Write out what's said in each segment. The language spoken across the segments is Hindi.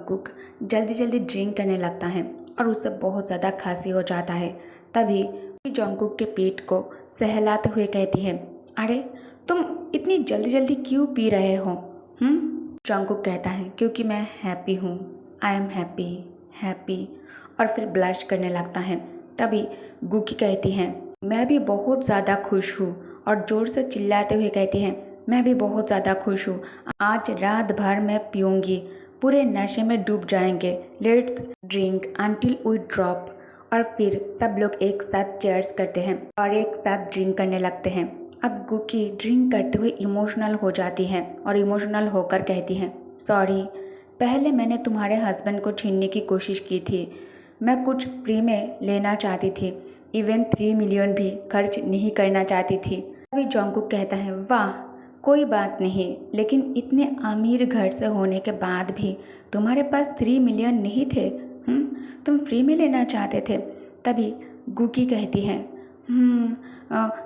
जंगकुक जल्दी जल्दी ड्रिंक करने लगता है और उससे बहुत ज़्यादा खांसी हो जाता है। तभी जंगकुक के पेट को सहलाते हुए कहती है, अरे तुम इतनी जल्दी जल्दी क्यों पी रहे हो? जंगकुक कहता है, क्योंकि मैं हैप्पी हूँ, आई एम हैप्पी हैप्पी, और फिर ब्लश करने लगता है। तभी गुकी कहती है, मैं भी बहुत ज़्यादा खुश हूँ, और ज़ोर से चिल्लाते हुए कहती है, मैं भी बहुत ज़्यादा खुश हूँ, आज रात भर मैं पीऊँगी, पूरे नशे में डूब जाएंगे, let's drink until we drop. और फिर सब लोग एक साथ चेयर्स करते हैं और एक साथ ड्रिंक करने लगते हैं। अब गुकी ड्रिंक करते हुए इमोशनल हो जाती है और इमोशनल होकर कहती है, सॉरी, पहले मैंने तुम्हारे हस्बैंड को छीनने की कोशिश की थी, मैं कुछ फ्री में लेना चाहती थी, इवन 3 मिलियन भी खर्च नहीं करना चाहती थी। अभी जंगकुक कहता है, वाह, कोई बात नहीं, लेकिन इतने अमीर घर से होने के बाद भी तुम्हारे पास 3 मिलियन नहीं थे? तुम फ्री में लेना चाहते थे? तभी गुकी कहती है,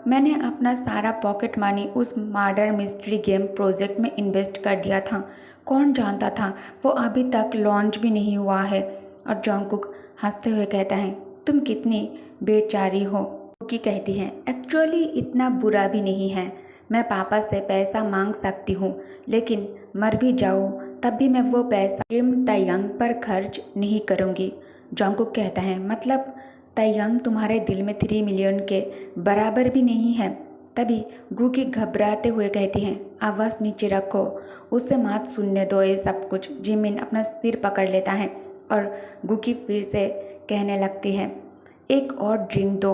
मैंने अपना सारा पॉकेट मनी उस मर्डर मिस्ट्री गेम प्रोजेक्ट में इन्वेस्ट कर दिया था, कौन जानता था वो अभी तक लॉन्च भी नहीं हुआ है। और जंगकुक हंसते हुए कहता है, तुम कितनी बेचारी हो। गुकी कहती है, एक्चुअली इतना बुरा भी नहीं है, मैं पापा से पैसा मांग सकती हूँ, लेकिन मर भी जाऊँ तब भी मैं वो पैसा किम तायंग पर खर्च नहीं करूँगी। जंगकुक कहता है, मतलब तायंग तुम्हारे दिल में 3 मिलियन के बराबर भी नहीं है? तभी गुकी घबराते हुए कहती है, आवाज़ नीचे रखो, उससे मत सुनने दो ये सब कुछ। जिमिन अपना सिर पकड़ लेता है और गुकी फिर से कहने लगती है, एक और ड्रिंक दो,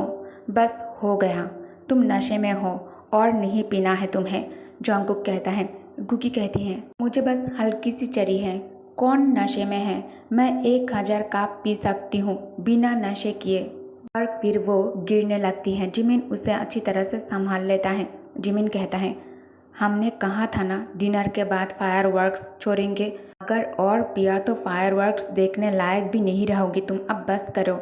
बस हो गया, तुम नशे में हो और नहीं पीना है तुम्हें। जंगकुक कहता है, गुकी कहती है, मुझे बस हल्की सी चरी है, कौन नशे में है, मैं 1000 कप पी सकती हूँ बिना नशे किए। और फिर वो गिरने लगती है। जिमिन उसे अच्छी तरह से संभाल लेता है। जिमिन कहता है, हमने कहा था ना डिनर के बाद फायरवर्क्स छोड़ेंगे, अगर और पिया तो फायरवर्क्स देखने लायक भी नहीं रहोगी तुम, अब बस करो।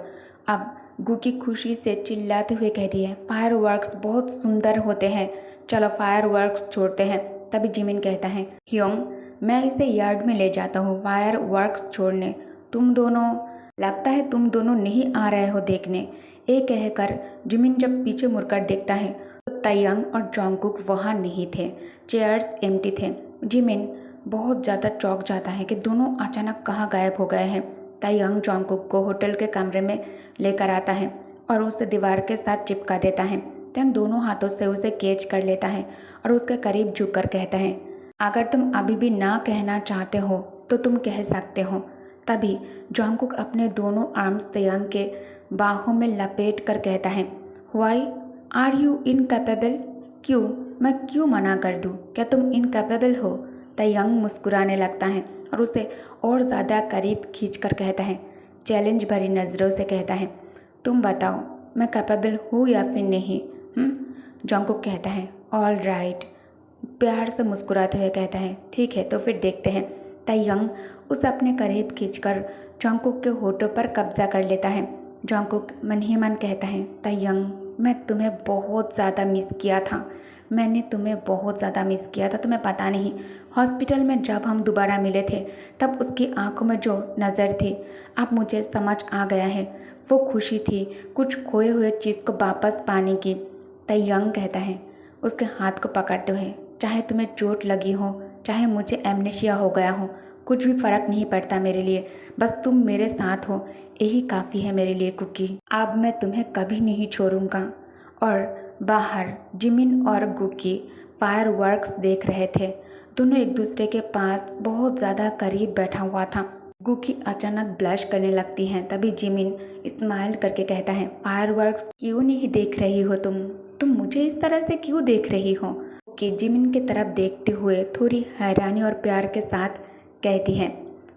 अब गुकी खुशी से चिल्लाते हुए कहती है, फायरवर्क्स बहुत सुंदर होते हैं, चलो फायरवर्क्स छोड़ते हैं। तभी जिमिन कहता है, ह्योंग, मैं इसे यार्ड में ले जाता हूँ फायरवर्क्स छोड़ने, तुम दोनों, लगता है तुम दोनों नहीं आ रहे हो देखने। ये कहकर जिमिन जब पीछे मुड़कर देखता है तो तायंग और जंगकुक वहाँ नहीं थे, चेयर्स एम्प्टी थे। जिमिन बहुत ज़्यादा चौंक जाता है कि दोनों अचानक कहाँ गायब हो गए हैं। तायंग जंगकुक को होटल के कमरे में लेकर आता है और उसे दीवार के साथ चिपका देता है। तायंग दोनों हाथों से उसे कैच कर लेता है और उसके करीब झुककर कहता है, अगर तुम अभी भी ना कहना चाहते हो तो तुम कह सकते हो। तभी जंगकुक अपने दोनों आर्म्स तायंग के बाहों में लपेट कर कहता है, व्हाई आर यू इनकैपेबल? क्यों, मैं क्यों मना कर दूँ, क्या तुम इनकैपेबल हो? तायंग मुस्कुराने लगता है और उसे और ज़्यादा करीब खींचकर कहता है, चैलेंज भरी नज़रों से कहता है, तुम बताओ मैं कैपेबल हूँ या फिर नहीं? जंगकुक कहता है, ऑल राइट, प्यार से मुस्कुराते हुए कहता है, ठीक है तो फिर देखते हैं। तायंग उसे अपने करीब खींचकर जंगकुक के होठों पर कब्जा कर लेता है। जंगकुक मन ही मन कहता है, तायंग, मैं तुम्हें बहुत ज़्यादा मिस किया था, मैंने तुम्हें बहुत ज़्यादा मिस किया था, तुम्हें पता नहीं, हॉस्पिटल में जब हम दोबारा मिले थे तब उसकी आंखों में जो नज़र थी अब मुझे समझ आ गया है, वो खुशी थी कुछ खोए हुए चीज़ को वापस पाने की। तायंग कहता है उसके हाथ को पकड़ते हुए, चाहे तुम्हें चोट लगी हो, चाहे मुझे एमनेशिया हो गया हो, कुछ भी फ़र्क नहीं पड़ता मेरे लिए, बस तुम मेरे साथ हो, यही काफ़ी है मेरे लिए कुकी, अब मैं तुम्हें कभी नहीं छोड़ूंगा। और बाहर जिमिन और गुकी फायरवर्क्स देख रहे थे। दोनों एक दूसरे के पास बहुत ज़्यादा करीब बैठा हुआ था। गुकी अचानक ब्लश करने लगती है। तभी जिमिन स्माइल करके कहता है, फायरवर्क्स क्यों नहीं देख रही हो तुम मुझे इस तरह से क्यों देख रही हो? कि जिमिन की तरफ देखते हुए थोड़ी हैरानी और प्यार के साथ कहती है,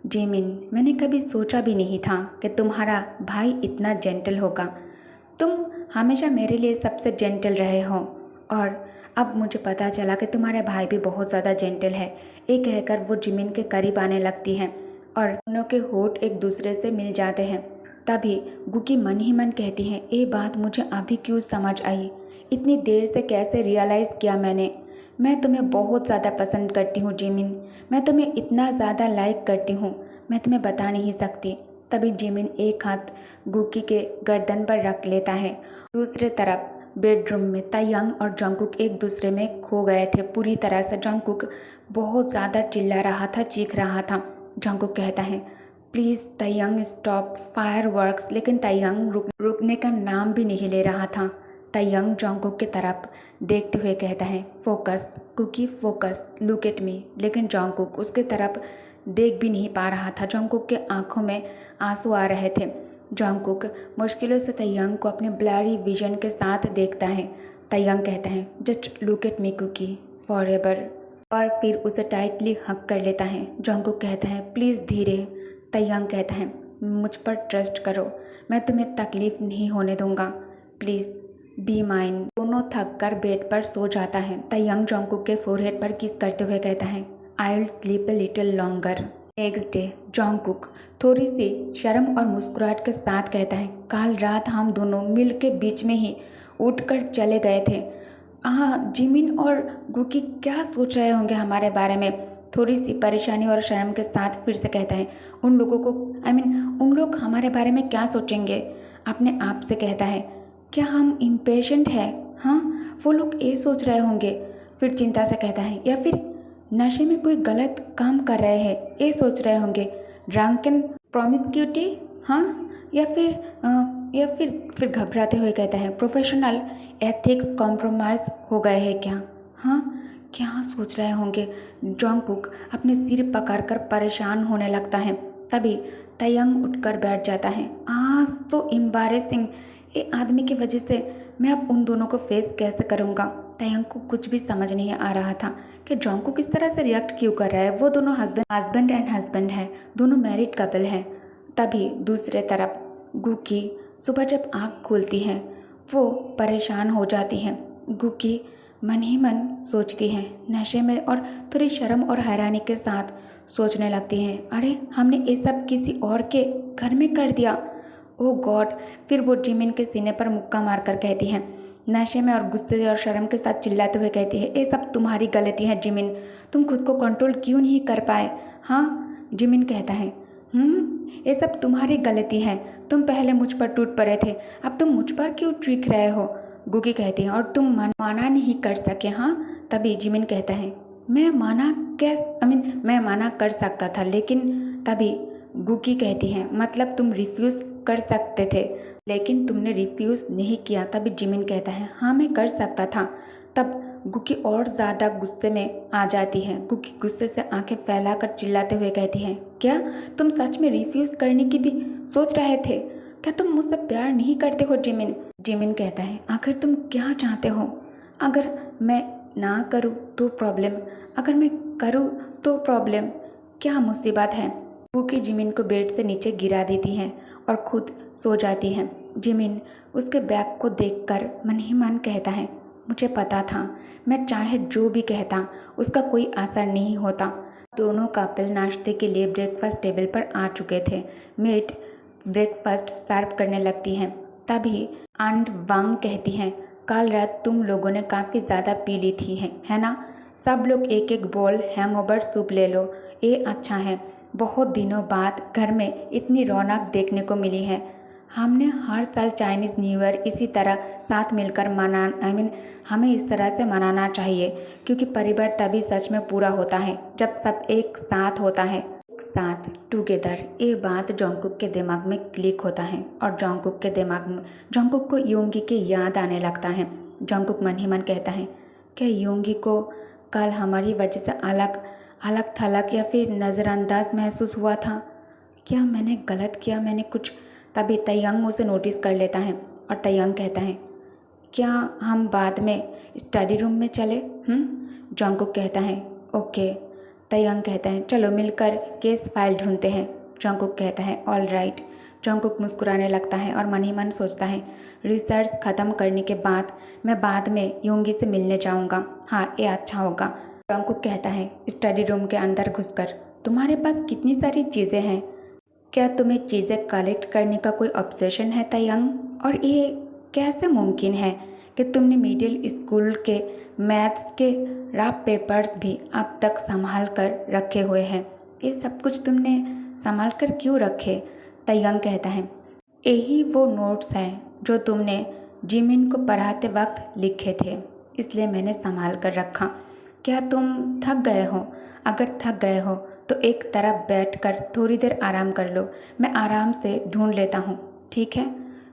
जिमिन, मैंने कभी सोचा भी नहीं था कि तुम्हारा भाई इतना जेंटल होगा, तुम हमेशा मेरे लिए सबसे जेंटल रहे हो, और अब मुझे पता चला कि तुम्हारे भाई भी बहुत ज़्यादा जेंटल है। ये कहकर वो जिमिन के करीब आने लगती हैं और दोनों के होठ एक दूसरे से मिल जाते हैं। तभी गुकी मन ही मन कहती है, ये बात मुझे अभी क्यों समझ आई, इतनी देर से कैसे रियलाइज़ किया मैंने, मैं तुम्हें बहुत ज़्यादा पसंद करती हूँ जिमिन, मैं तुम्हें इतना ज़्यादा लाइक करती हूँ, मैं तुम्हें बता नहीं सकती। तभी जिमिन एक हाथ गुकी के गर्दन पर रख लेता है। दूसरी तरफ बेडरूम में तायंग और जंगकुक एक दूसरे में खो गए थे पूरी तरह से। जंगकुक बहुत ज़्यादा चिल्ला रहा था, चीख रहा था। जंगकुक कहता है, प्लीज़ तायंग स्टॉप फायरवर्क्स, लेकिन तायंग रुकने का नाम भी नहीं ले रहा था। तायंग जंगकुक की तरफ देखते हुए कहता है, focus Kookie focus, look at me. लेकिन जंगकुक उसके तरफ देख भी नहीं पा रहा था। जंगकुक के आंखों में आंसू आ रहे थे। जंगकुक मुश्किलों से तायंग को अपने ब्लरी विजन के साथ देखता है। तायंग कहता है, just look at me Kookie forever, और फिर उसे टाइटली हक कर लेता है। जंगकुक कहता है, प्लीज़ धीरे। तायंग कहता है, मुझ पर ट्रस्ट करो, मैं तुम्हें तकलीफ नहीं होने दूंगा, प्लीज़ बी माइन। दोनों थक कर बेड पर सो जाता है। तायंग जंगकुक के फोरहेड पर किस करते हुए कहता है, I will sleep a little longer. Next day Jungkook थोड़ी सी शर्म और मुस्कुराहट के साथ कहता है, कल रात हम दोनों मिल के बीच में ही उठकर चले गए थे। जिमिन और गुकी क्या सोच रहे होंगे हमारे बारे में। थोड़ी सी परेशानी और शर्म के साथ फिर से कहता है, उन लोगों को उन लोग हमारे बारे में क्या सोचेंगे। अपने आप से कहता है, क्या हम इम्पेशेंट हैं? हाँ, वो लोग ये सोच रहे होंगे। फिर चिंता से कहता है, या फिर नशे में कोई गलत काम कर रहे हैं, ये सोच रहे होंगे। ड्रंकन प्रोमिस्क्यूटी, हाँ, या फिर घबराते हुए कहता है, प्रोफेशनल एथिक्स कॉम्प्रोमाइज़ हो गए हैं क्या? हाँ, क्या सोच रहे होंगे। जंगकुक अपने सिर पकड़कर परेशान होने लगता है। तभी तायंग उठकर बैठ जाता है। आज तो एम्बारेसिंग, ये आदमी की वजह से मैं अब उन दोनों को फेस कैसे करूँगा। तायंग को कुछ भी समझ नहीं आ रहा था कि जंगकुक किस तरह से रिएक्ट क्यों कर रहा है। वो दोनों हस्बैंड एंड हस्बैंड हैं, दोनों मैरिड कपल हैं। तभी दूसरे तरफ गुकी सुबह जब आँख खोलती हैं वो परेशान हो जाती हैं। गुकी मन ही मन सोचती हैं, नशे में और थोड़ी शर्म और हैरानी के साथ सोचने लगती हैं, अरे हमने ये सब किसी और के घर में कर दिया, ओह गॉड। फिर वो जिमिन के सीने पर मुक्का मारकर कहती हैं, नशे में और गुस्से और शर्म के साथ चिल्लाते हुए कहती है, ये सब तुम्हारी गलती है जिमिन, तुम खुद को कंट्रोल क्यों नहीं कर पाए। हाँ, जिमिन कहता है, ये सब तुम्हारी गलती है, तुम पहले मुझ पर टूट पड़े थे, अब तुम मुझ पर क्यों चीख रहे हो। गुकी कहती है, और तुम माना नहीं कर सके। हाँ, तभी जिमिन कहता है, मैं माना कर सकता था, लेकिन तभी गुकी कहती है, मतलब तुम रिफ्यूज़ कर सकते थे लेकिन तुमने रिफ्यूज़ नहीं किया। तभी जिमिन कहता है, हाँ मैं कर सकता था। तब गुकी और ज़्यादा गुस्से में आ जाती है। गुकी गुस्से से आंखें फैलाकर चिल्लाते हुए कहती है, क्या तुम सच में रिफ्यूज़ करने की भी सोच रहे थे? क्या तुम मुझसे प्यार नहीं करते हो जिमिन? जिमिन कहता है, आखिर तुम क्या चाहते हो? अगर मैं ना करूँ तो प्रॉब्लम, अगर मैं करूँ तो प्रॉब्लम, क्या मुसीबत है। गुकी जिमिन को बेड से नीचे गिरा देती है और खुद सो जाती है। जिमिन उसके बैग को देखकर मन ही मन कहता है, मुझे पता था, मैं चाहे जो भी कहता उसका कोई असर नहीं होता। दोनों कपल नाश्ते के लिए ब्रेकफास्ट टेबल पर आ चुके थे। मेड ब्रेकफास्ट सर्व करने लगती हैं। तभी आंट वांग कहती हैं, कल रात तुम लोगों ने काफ़ी ज़्यादा पी ली थी है ना? सब लोग एक एक बॉल हैंगओवर सूप ले लो, ये अच्छा है। बहुत दिनों बाद घर में इतनी रौनक देखने को मिली है। हमने हर साल चाइनीज़ न्यू ईयर इसी तरह साथ मिलकर हमें इस तरह से मनाना चाहिए, क्योंकि परिवार तभी सच में पूरा होता है जब सब एक साथ होता है, एक साथ टुगेदर। ये बात जंगकुक के दिमाग में क्लिक होता है और जंगकुक को योंगी की याद आने लगता है। जंगकुक मन ही मन कहता है, क्या योंगी को कल हमारी वजह से अलग थलग या फिर नज़रअंदाज महसूस हुआ था? क्या मैंने गलत किया? मैंने कुछ। तभी तायंग उसे नोटिस कर लेता है और तायंग कहता है, क्या हम बाद में स्टडी रूम में चले? जंगकुक कहता है, ओके। तायंग कहता है, चलो मिलकर केस फाइल ढूंढते हैं। जंगकुक कहता है, ऑल राइट। जंगकुक मुस्कुराने लगता है और मन ही मन सोचता है, रिसर्च ख़त्म करने के बाद मैं बाद में योंगी से मिलने जाऊंगा। हाँ, ये अच्छा होगा। जंगकुक कहता है, स्टडी रूम के अंदर घुसकर, तुम्हारे पास कितनी सारी चीज़ें हैं, क्या तुम्हें चीज़ें कलेक्ट करने का कोई ऑब्सेशन है तायंग? और ये कैसे मुमकिन है कि तुमने मिडिल स्कूल के मैथ्स के रफ पेपर्स भी अब तक संभाल कर रखे हुए हैं? ये सब कुछ तुमने संभाल कर क्यों रखे? तयंग कहता है, यही वो नोट्स हैं जो तुमने जिमिन को पढ़ाते वक्त लिखे थे, इसलिए मैंने संभाल कर रखा। क्या तुम थक गए हो? अगर थक गए हो तो एक तरफ बैठकर थोड़ी देर आराम कर लो, मैं आराम से ढूंढ लेता हूँ, ठीक है?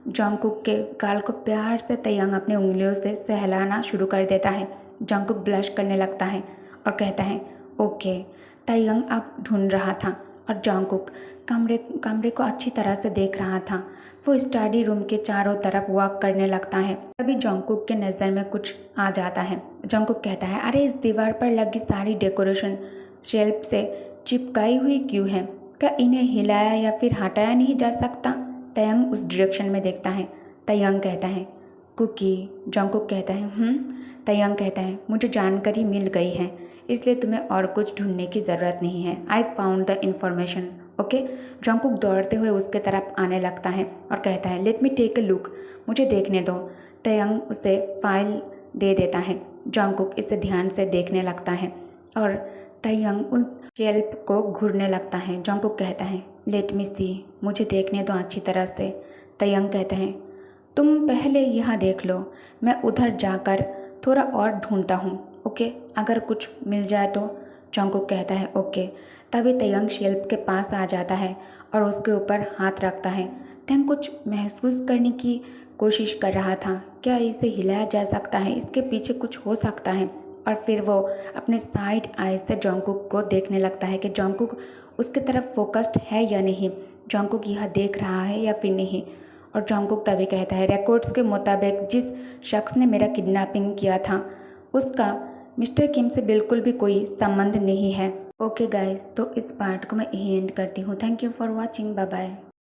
जंगकुक के गाल को प्यार से तयंग अपनी उंगलियों से सहलाना शुरू कर देता है। जंगकुक ब्लश करने लगता है और कहता है, ओके। तयंग अब ढूंढ रहा था और जंगकुक कमरे को अच्छी तरह से देख रहा था। वो स्टडी रूम के चारों तरफ वॉक करने लगता है। तभी जंगकुक के नज़र में कुछ आ जाता है। जंगकुक कहता है, अरे इस दीवार पर लगी सारी डेकोरेशन शेल्फ से चिपकाई हुई क्यों है? क्या इन्हें हिलाया या फिर हटाया नहीं जा सकता? तयंग उस डायरेक्शन में देखता है। तयंग कहता है, कुकी। जंगकुक कहता है, तयंग कहता है, मुझे जानकारी मिल गई है, इसलिए तुम्हें और कुछ ढूंढने की ज़रूरत नहीं है। I found the information, okay. Jungkook दौड़ते हुए उसके तरफ आने लगता है और कहता है, let me take a look, मुझे देखने दो। तयंग उसे फाइल दे देता है। जंगकुक इसे ध्यान से देखने लगता है और तयंग उस शेल्फ को घूरने लगता है। जंगकुक कहता है, लेट मी सी, मुझे देखने दो अच्छी तरह से। तयंग कहते हैं, तुम पहले यह देख लो, मैं उधर जाकर थोड़ा और ढूंढता हूँ, ओके? अगर कुछ मिल जाए तो। जंगकुक कहता है, ओके। तभी तयंग शेल्फ के पास आ जाता है और उसके ऊपर हाथ रखता है। तयंग कुछ महसूस करने की कोशिश कर रहा था। क्या इसे हिलाया जा सकता है? इसके पीछे कुछ हो सकता है? और फिर वो अपने साइड आई से जंगकुक को देखने लगता है कि जंगकुक उसकी तरफ फोकस्ड है या नहीं, जंगकुक यह देख रहा है या फिर नहीं। और जंगकुक तभी कहता है, रिकॉर्ड्स के मुताबिक जिस शख्स ने मेरा किडनैपिंग किया था उसका मिस्टर किम से बिल्कुल भी कोई संबंध नहीं है। ओके गाइस, तो इस पार्ट को मैं यही एंड करती हूँ। Thank you for watching, bye bye.